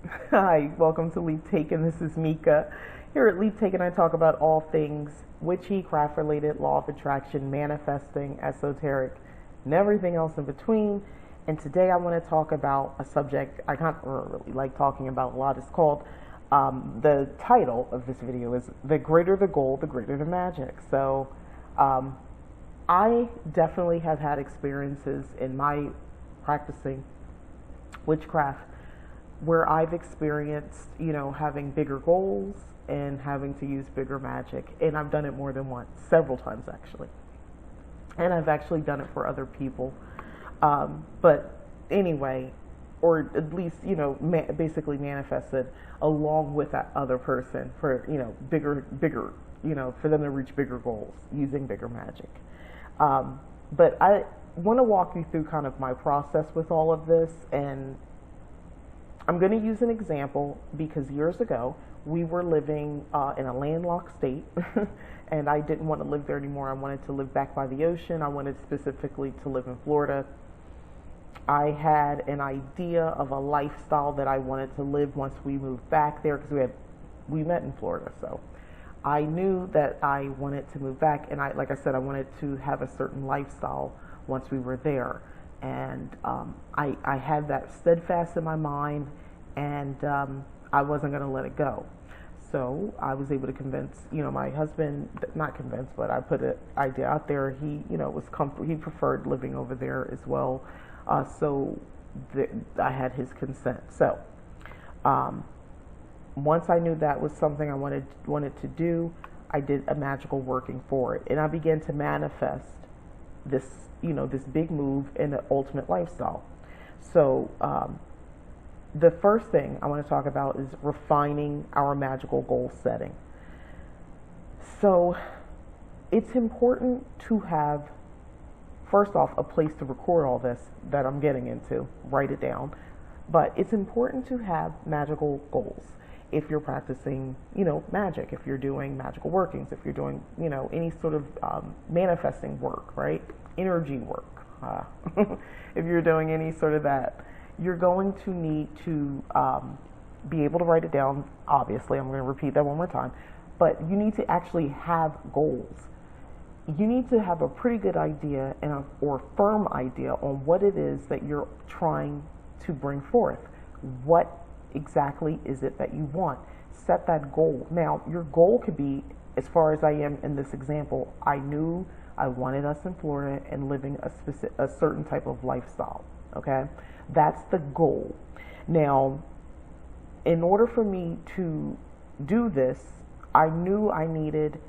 Hi, welcome to Leap Taken. This is Mika. Here at Leap Taken, I talk about all things witchy, craft related, law of attraction, manifesting, esoteric, and everything else in between. And today I want to talk about a subject I can't really like talking about a lot. It's called, the title of this video is The Greater the Goal, the Greater the Magic. So, um, I definitely have had experiences in my practicing witchcraft where I've experienced, having bigger goals and having to use bigger magic. And I've done it more than once, several times actually. And I've actually done it for other people. But anyway, or at least, basically manifested along with that other person for, bigger, for them to reach bigger goals using bigger magic. But I want to walk you through kind of my process with all of this, and I'm going to use an example because years ago we were living in a landlocked state, and I didn't want to live there anymore. I wanted to live back by the ocean. I wanted specifically to live in Florida. I had an idea of a lifestyle that I wanted to live once we moved back there because we met in Florida, so I knew that I wanted to move back, and like I said, I wanted to have a certain lifestyle once we were there, and I had that steadfast in my mind, and I wasn't going to let it go. So I was able to convince, my husband, not convince, but I put an idea out there. He, was comfortable. He preferred living over there as well. I had his consent. So um, once I knew that was something I wanted to do, I did a magical working for it, and I began to manifest this, this big move in the ultimate lifestyle. So the first thing I want to talk about is refining our magical goal setting. So it's important to have, first off, a place to record all this that I'm getting into, write it down. But it's important to have magical goals if you're practicing, magic, if you're doing magical workings, if you're doing, any sort of manifesting work, right? Energy work. If you're doing any sort of that, you're going to need to be able to write it down. Obviously, I'm going to repeat that one more time. But you need to actually have goals. You need to have a pretty good idea or firm idea on what it is that you're trying to bring forth. What exactly is it that you want? Set that goal. Now, your goal could be, as far as I am in this example, I knew I wanted us in Florida and living a certain type of lifestyle. Okay, that's the goal. Now, in order for me to do this, I knew I needed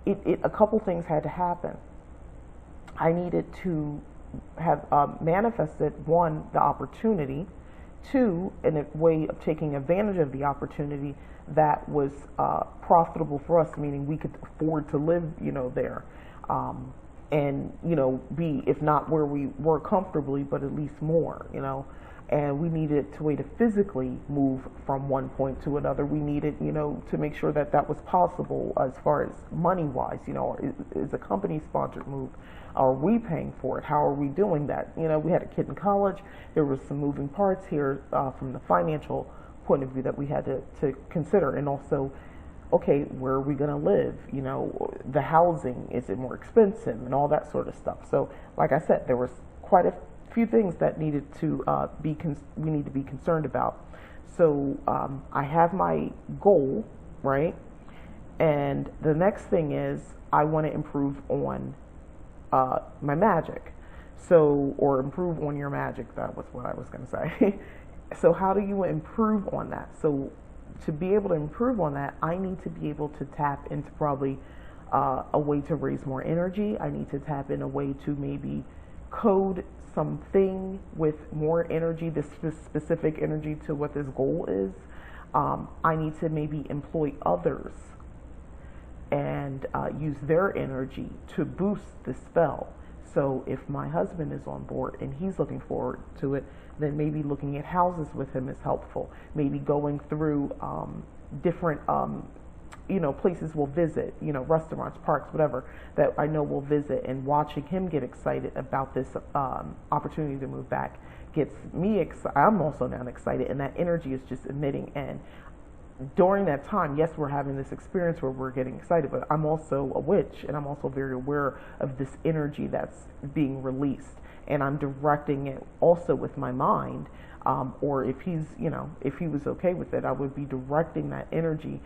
a couple things had to happen. I needed to have manifested, one, the opportunity, two, in a way of taking advantage of the opportunity that was profitable for us, meaning we could afford to live, there, and be, if not where we were comfortably, but at least more, And we needed to way to physically move from one point to another. We needed, to make sure that that was possible as far as money-wise. Is a company-sponsored move? Are we paying for it? How are we doing that? We had a kid in college. There was some moving parts here from the financial point of view that we had to consider, and also, okay, where are we going to live? The housing, is it more expensive, and all that sort of stuff. So, like I said, there was quite a few things that needed to we need to be concerned about. So I have my goal, right? And the next thing is I want to improve on my magic. So, or improve on your magic. That was what I was going to say. So how do you improve on that? So to be able to improve on that, I need to be able to tap into probably a way to raise more energy. I need to tap in a way to maybe code something with more energy, this specific energy to what this goal is. I need to maybe employ others and use their energy to boost the spell. So if my husband is on board and he's looking forward to it, then maybe looking at houses with him is helpful. Maybe going through different places we'll visit, restaurants, parks, whatever, that I know we'll visit, and watching him get excited about this opportunity to move back gets me excited. I'm also now excited, and that energy is just emitting. And during that time, yes, we're having this experience where we're getting excited, but I'm also a witch, and I'm also very aware of this energy that's being released, and I'm directing it also with my mind. Or if if he was okay with it, I would be directing that energy,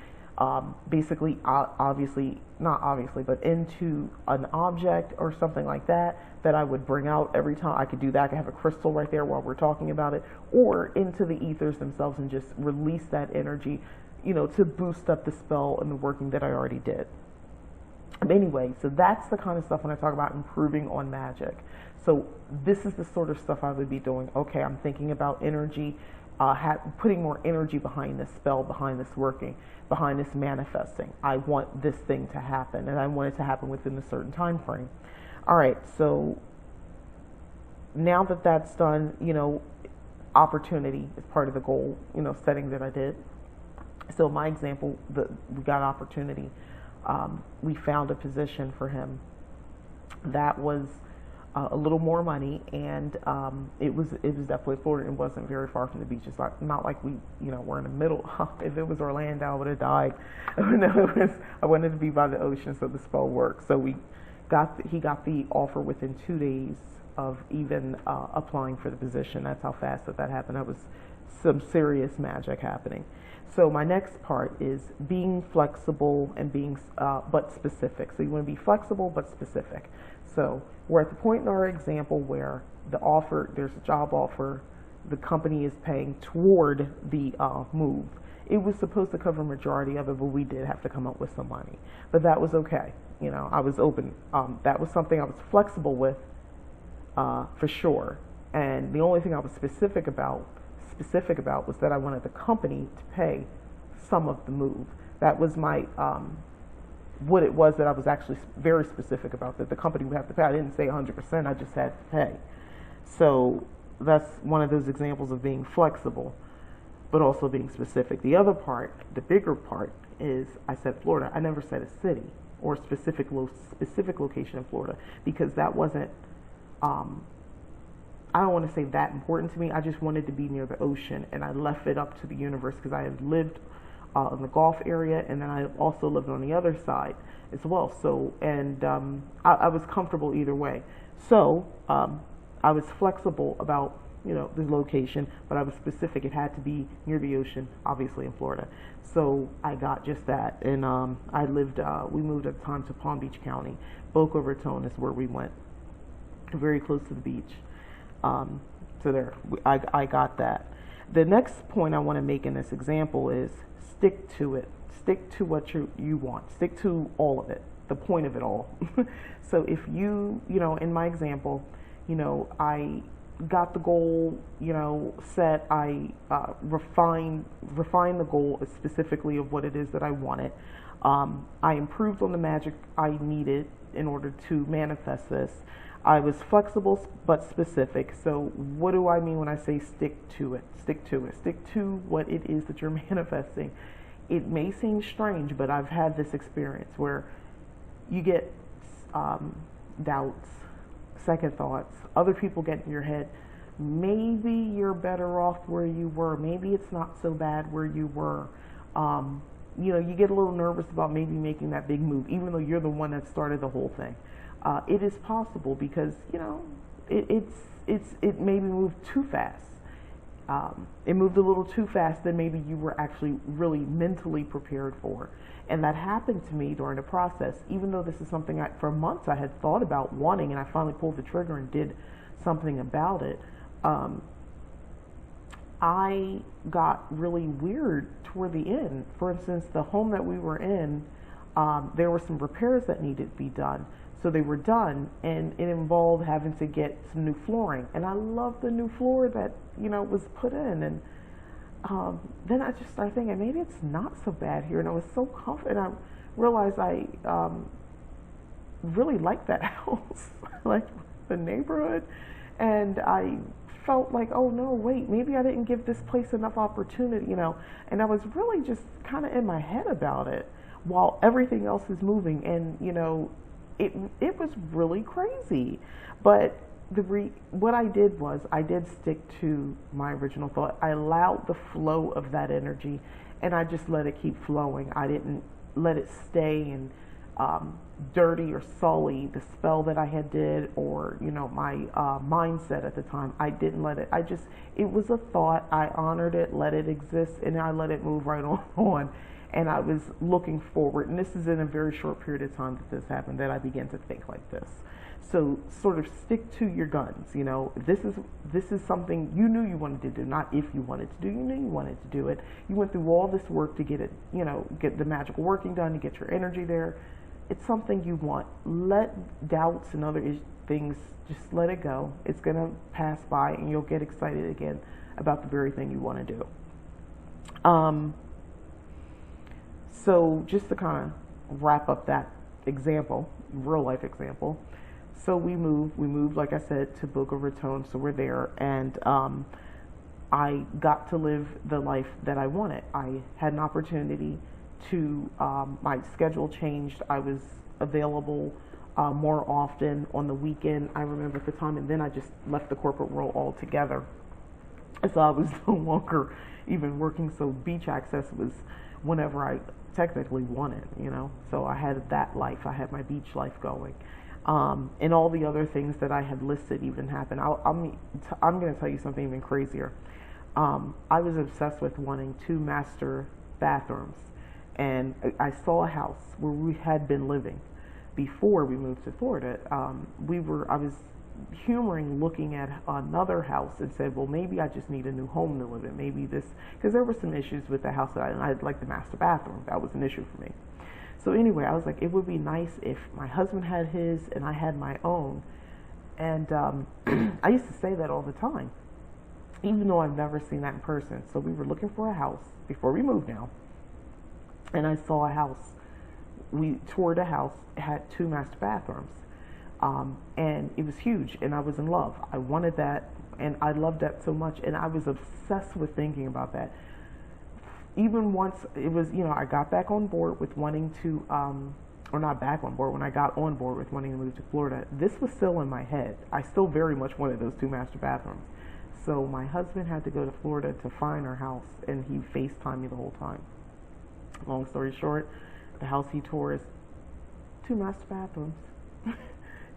basically, not obviously, but into an object or something like that I would bring out every time. I could do that. I could have a crystal right there while we're talking about it, or into the ethers themselves and just release that energy, to boost up the spell and the working that I already did. But anyway, so that's the kind of stuff when I talk about improving on magic. So this is the sort of stuff I would be doing. Okay, I'm thinking about energy, putting more energy behind this spell, behind this working, behind this manifesting. I want this thing to happen, and I want it to happen within a certain time frame. All right, so now that that's done, opportunity is part of the goal, setting that I did. So my example, we got opportunity. We found a position for him that was a little more money, and it was definitely Florida. It wasn't very far from the beach. It's not like we we're in the middle. If it was Orlando, I would have died. No, I wanted to be by the ocean, so the spell worked. So he got the offer within 2 days of even applying for the position. That's how fast that happened. That was some serious magic happening. So my next part is being flexible and being but specific. So you want to be flexible but specific. So we're at the point in our example where there's a job offer, the company is paying toward the move. It was supposed to cover a majority of it, but we did have to come up with some money. But that was okay. I was open. That was something I was flexible with, for sure. And the only thing I was specific about was that I wanted the company to pay some of the move. That was my what it was that I was actually very specific about, that the company would have to pay. I didn't say 100%, I just had to pay. So that's one of those examples of being flexible, but also being specific. The other part, the bigger part, is I said Florida. I never said a city or a specific location in Florida, because that wasn't, I don't want to say that important to me. I just wanted to be near the ocean, and I left it up to the universe, because I had lived in the Gulf area, and then I also lived on the other side as well. So, and I was comfortable either way. So I was flexible about the location, but I was specific. It had to be near the ocean, obviously in Florida. So I got just that, and we moved at the time to Palm Beach County. Boca Raton is where we went, very close to the beach. So there, I got that. The next point I want to make in this example is stick to it. Stick to what you want. Stick to all of it, the point of it all. So if in my example, I got the goal, set. I refined the goal specifically of what it is that I wanted. I improved on the magic I needed in order to manifest this. I was flexible but specific. So what do I mean when I say stick to it? Stick to it. Stick to what it is that you're manifesting. It may seem strange, but I've had this experience where you get doubts, second thoughts. Other people get in your head. Maybe you're better off where you were. Maybe it's not so bad where you were. You get a little nervous about maybe making that big move, even though you're the one that started the whole thing. It is possible, because it maybe moved too fast. It moved a little too fast than maybe you were actually really mentally prepared for. And that happened to me during the process, even though this is something for months I had thought about wanting, and I finally pulled the trigger and did something about it. I got really weird toward the end. For instance, the home that we were in, there were some repairs that needed to be done. So they were done, and it involved having to get some new flooring. And I love the new floor that, was put in. And then I just started thinking, maybe it's not so bad here. And I was so comfortable. And I realized I really liked that house, like the neighborhood. And I felt like, oh no, wait, maybe I didn't give this place enough opportunity, And I was really just kind of in my head about it while everything else is moving. And, it was really crazy. But what I did was I did stick to my original thought. I allowed the flow of that energy, and I just let it keep flowing. I didn't let it stay and dirty or sully the spell that I had did, or my mindset at the time. I didn't let it. It was a thought. I honored it, let it exist, and I let it move right on. And I was looking forward, and this is in a very short period of time that this happened, that I began to think like this. So sort of stick to your guns. This is something you knew you wanted to do, not if you wanted to do. You knew you wanted to do it. You went through all this work to get it, get the magical working done, to get your energy there. It's something you want. Let doubts and other things, just let it go. It's going to pass by, and you'll get excited again about the very thing you want to do. So just to kind of wrap up that example, real life example. So we moved, like I said, to Boca Raton. So we're there, and I got to live the life that I wanted. I had an opportunity to, my schedule changed. I was available more often on the weekend, I remember at the time, and then I just left the corporate world altogether. So I was no longer even working, so beach access was whenever I technically wanted, So I had that life. I had my beach life going. And all the other things that I had listed even happened. I'm going to tell you something even crazier. I was obsessed with wanting 2 master bathrooms, and I saw a house where we had been living before we moved to Florida. I was humoring looking at another house and said, well, maybe I just need a new home to live in. Maybe this, because there were some issues with the house that I'd like the master bathroom. That was an issue for me. So anyway, I was like, it would be nice if my husband had his and I had my own. And I used to say that all the time, even though I've never seen that in person. So we were looking for a house before we moved now. And I saw a house. We toured a house. It had 2 master bathrooms. And it was huge, and I was in love. I wanted that, and I loved that so much. And I was obsessed with thinking about that. Even once it was, I got back on board with wanting to, or not back on board, when I got on board with wanting to move to Florida, this was still in my head. I still very much wanted those 2 master bathrooms. So my husband had to go to Florida to find our house, and he FaceTimed me the whole time. Long story short, the house he tore is 2 master bathrooms.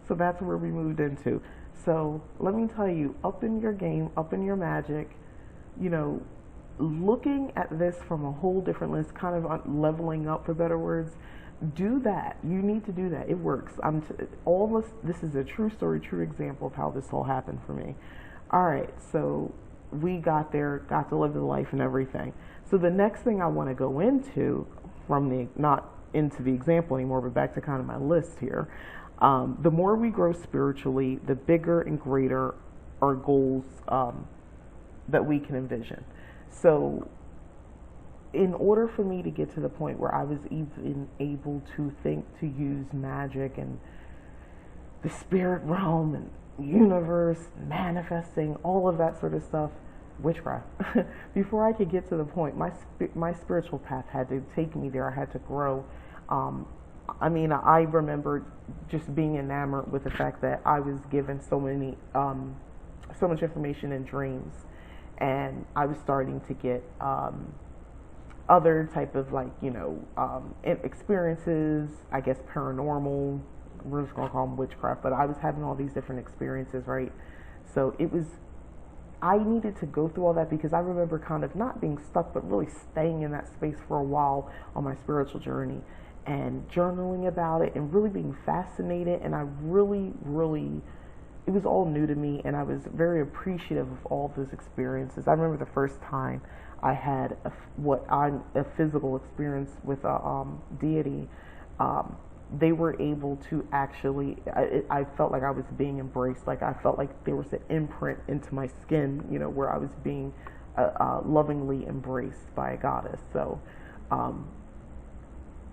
So that's where we moved into. So let me tell you, up in your game, up in your magic, looking at this from a whole different lens, kind of leveling up, for better words, do that. You need to do that. It works. This is a true story, true example of how this all happened for me. All right, so we got there, got to live the life and everything. So the next thing I want to go into, not into the example anymore, but back to kind of my list here. The more we grow spiritually, the bigger and greater our goals that we can envision. So in order for me to get to the point where I was even able to think to use magic and the spirit realm and universe, manifesting, all of that sort of stuff, witchcraft, before I could get to the point, my spiritual path had to take me there. I had to grow. I remember just being enamored with the fact that I was given so much information in dreams, and I was starting to get other type of experiences, I guess paranormal, we're just going to call them witchcraft, but I was having all these different experiences, right? So I needed to go through all that, because I remember kind of not being stuck, but really staying in that space for a while on my spiritual journey and journaling about it and really being fascinated. And I really, it was all new to me, and I was very appreciative of all those experiences. I remember the first time I had a physical experience with a deity. They were able to actually, I felt like I was being embraced. Like I felt like there was an imprint into my skin, where I was being lovingly embraced by a goddess. So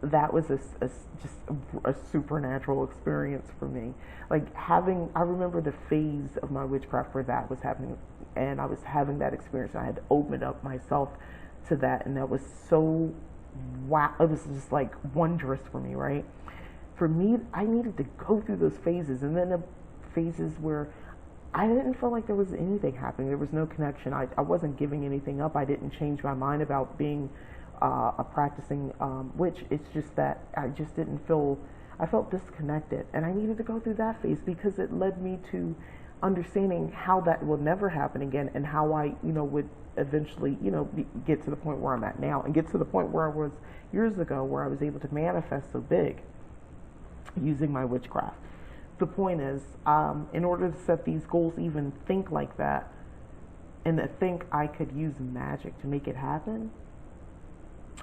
that was just a supernatural experience for me. I remember the phase of my witchcraft where that was happening, and I was having that experience. I had opened up myself to that, and that was so wow. It was just wondrous for me, right? For me, I needed to go through those phases, and then the phases where I didn't feel like there was anything happening. There was no connection. I wasn't giving anything up. I didn't change my mind about being a practicing witch. It's just that I just didn't feel, I felt disconnected. And I needed to go through that phase because it led me to understanding how that will never happen again, and how I, would eventually, get to the point where I'm at now, and get to the point where I was years ago, where I was able to manifest so big using my witchcraft. The point is, in order to set these goals, even think like that, and to think I could use magic to make it happen,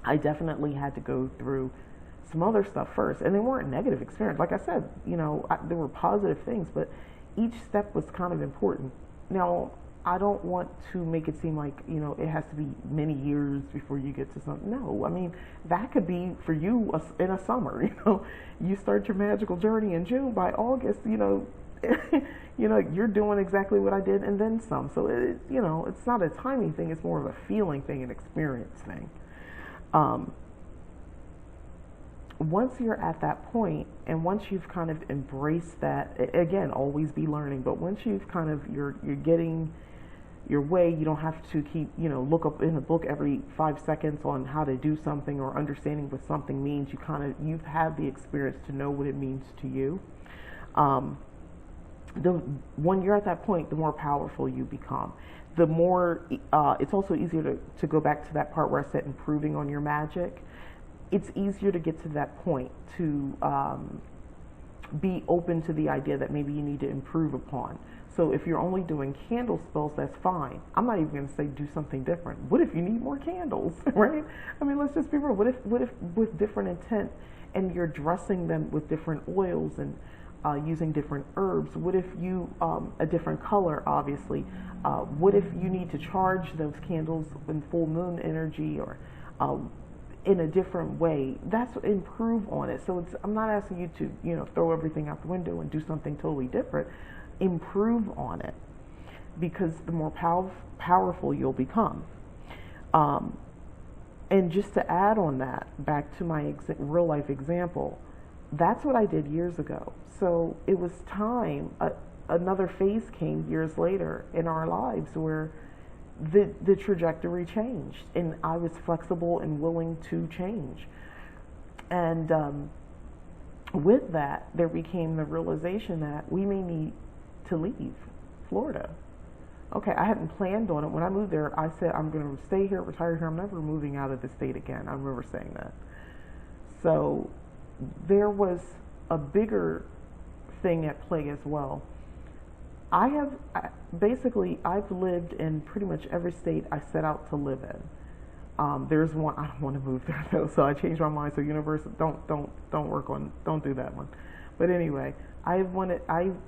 I definitely had to go through some other stuff first. And they weren't negative experience. Like I said, there were positive things, but each step was kind of important. Now, I don't want to make it seem like, it has to be many years before you get to something. No, I mean, that could be for you in a summer, You start your magical journey in June. By August, you're doing exactly what I did and then some. So, it's not a timing thing. It's more of a feeling thing, an experience thing. Once you're at that point, and once you've kind of embraced that, again, always be learning, but once you've kind of, you're getting your way, you don't have to keep, look up in a book every 5 seconds on how to do something or understanding what something means. You've had the experience to know what it means to you. When you're at that point, the more powerful you become. The more, it's also easier to go back to that part where I said improving on your magic. It's easier to get to that point, to be open to the idea that maybe you need to improve upon. So if you're only doing candle spells, that's fine. I'm not even going to say do something different. What if you need more candles, right? I mean, let's just be real. What if with different intent, and you're dressing them with different oils and using different herbs? What if you, a different color, obviously. What if you need to charge those candles in full moon energy, or in a different way? That's improve on it. So I'm not asking you to, throw everything out the window and do something totally different. Improve on it, because the more powerful you'll become. And just to add on that, back to my real life example, that's what I did years ago. So it was time, another phase came years later in our lives where the trajectory changed, and I was flexible and willing to change. And with that, there became the realization that we may need to leave Florida. Okay, I hadn't planned on it. When I moved there, I said, I'm going to stay here, retire here. I'm never moving out of the state again. I remember saying that. So there was a bigger thing at play as well. I've lived in pretty much every state I set out to live in. There's one I don't want to move there though, so I changed my mind. So Universal, don't do that one. But anyway, I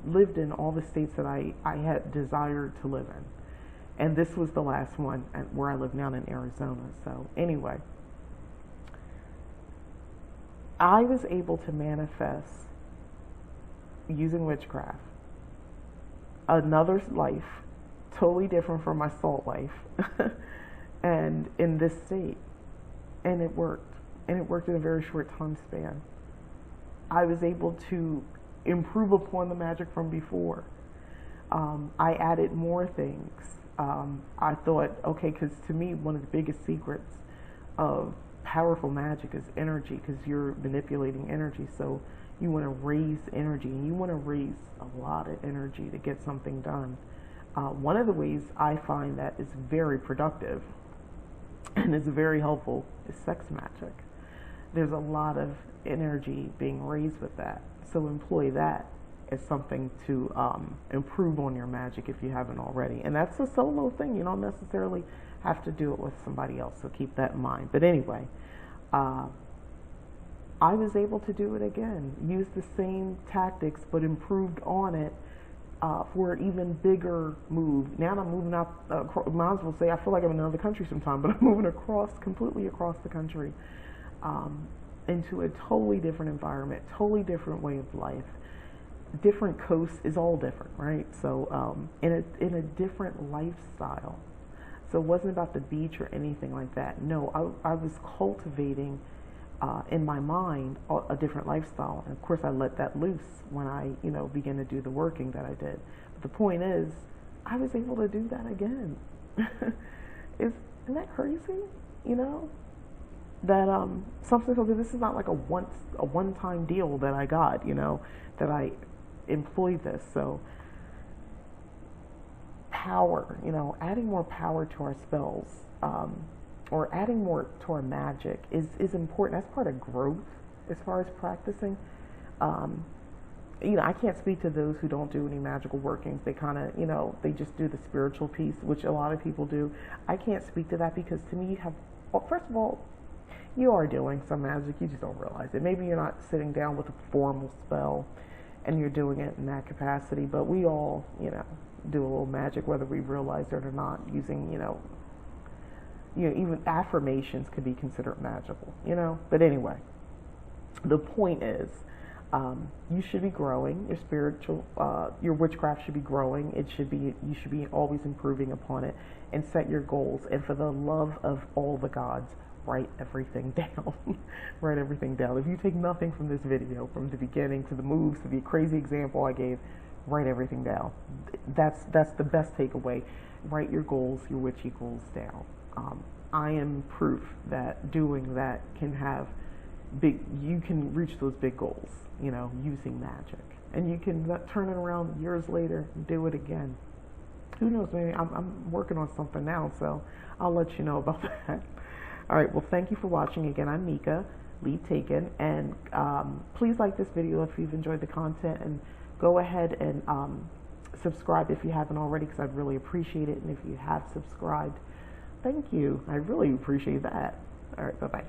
lived in all the states that I had desired to live in, and this was the last one where I live now in Arizona. So anyway, I was able to manifest, using witchcraft, another life, totally different from my salt life, and in this state, and it worked, in a very short time span. I was able to improve upon the magic from before. I added more things. I thought, okay, because to me, one of the biggest secrets of powerful magic is energy, because you're manipulating energy. So you want to raise energy, and you want to raise a lot of energy to get something done. One of the ways I find that is very productive and is very helpful is sex magic. There's a lot of energy being raised with that. So employ that as something to improve on your magic if you haven't already. And that's a solo thing. You don't necessarily have to do it with somebody else, so keep that in mind. But anyway, I was able to do it again, use the same tactics, but improved on it for an even bigger move. Now I'm moving out, might as well say I feel like I'm in another country sometime, but I'm moving completely across the country into a totally different environment, totally different way of life. Different coast is all different, right? So in a different lifestyle. So it wasn't about the beach or anything like that. No, I was cultivating in my mind a different lifestyle. And of course I let that loose when I, began to do the working that I did. But the point is, I was able to do that again. Isn't that crazy? You know, that something so this is not like a one-time deal that I got. You know, that I employed this. So power, you know, adding more power to our spells, or adding more to our magic is important. That's part of growth as far as practicing. You know, I can't speak to those who don't do any magical workings. They kind of, you know, they just do the spiritual piece, which a lot of people do. I can't speak to that because to me, you have, well, first of all, you are doing some magic, you just don't realize it. Maybe you're not sitting down with a formal spell and you're doing it in that capacity, but we all, you know, do a little magic whether we realize it or not, using, you know, even affirmations could be considered magical, you know. But anyway, the point is, you should be growing. Your spiritual, your witchcraft should be growing. It should be, you should be always improving upon it, and set your goals. And for the love of all the gods, write everything down. Write everything down. If you take nothing from this video, from the beginning to the moves to the crazy example I gave, write everything down. That's the best takeaway. Write your goals, your witchy goals down. I am proof that doing that can have you can reach those big goals, you know, using magic. And you can turn it around years later and do it again. Who knows, maybe I'm working on something now, so I'll let you know about that. All right, well, thank you for watching. Again, I'm Mika, Lead Taken, and please like this video if you've enjoyed the content, and go ahead and subscribe if you haven't already, because I'd really appreciate it. And if you have subscribed, thank you. I really appreciate that. All right, bye-bye.